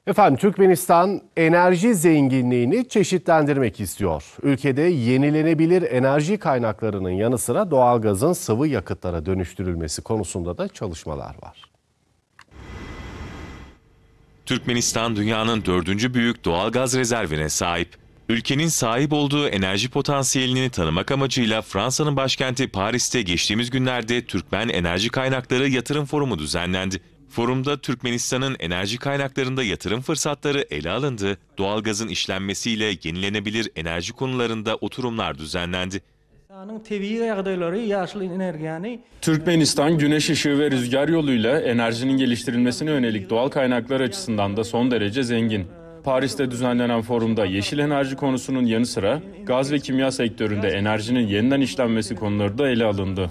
Efendim Türkmenistan enerji zenginliğini çeşitlendirmek istiyor. Ülkede yenilenebilir enerji kaynaklarının yanı sıra doğalgazın sıvı yakıtlara dönüştürülmesi konusunda da çalışmalar var. Türkmenistan dünyanın 4. büyük doğalgaz rezervine sahip. Ülkenin sahip olduğu enerji potansiyelini tanımak amacıyla Fransa'nın başkenti Paris'te geçtiğimiz günlerde Türkmen Enerji Kaynakları Yatırım Forumu düzenlendi. Forumda Türkmenistan'ın enerji kaynaklarında yatırım fırsatları ele alındı, doğalgazın işlenmesiyle yenilenebilir enerji konularında oturumlar düzenlendi. Türkmenistan, güneş ışığı ve rüzgar yoluyla enerjinin geliştirilmesine yönelik doğal kaynaklar açısından da son derece zengin. Paris'te düzenlenen forumda yeşil enerji konusunun yanı sıra gaz ve kimya sektöründe enerjinin yeniden işlenmesi konuları da ele alındı.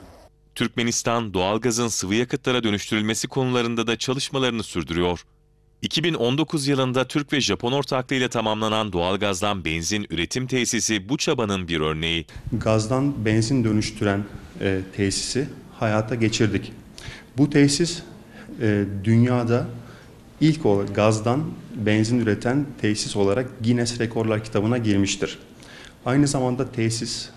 Türkmenistan, doğalgazın sıvı yakıtlara dönüştürülmesi konularında da çalışmalarını sürdürüyor. 2019 yılında Türk ve Japon ortaklığıyla tamamlanan doğalgazdan benzin üretim tesisi bu çabanın bir örneği. Gazdan benzin dönüştüren tesisi hayata geçirdik. Bu tesis dünyada ilk olarak gazdan benzin üreten tesis olarak Guinness Rekorlar kitabına girmiştir. Aynı zamanda tesis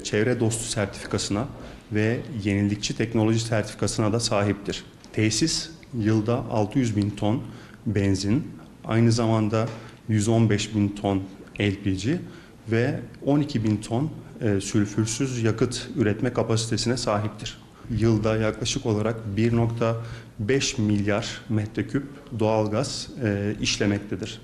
çevre dostu sertifikasına ve yenilikçi teknoloji sertifikasına da sahiptir. Tesis yılda 600 bin ton benzin, aynı zamanda 115 bin ton LPG ve 12 bin ton sülfürsüz yakıt üretme kapasitesine sahiptir. Yılda yaklaşık olarak 1,5 milyar metreküp doğalgaz işlemektedir.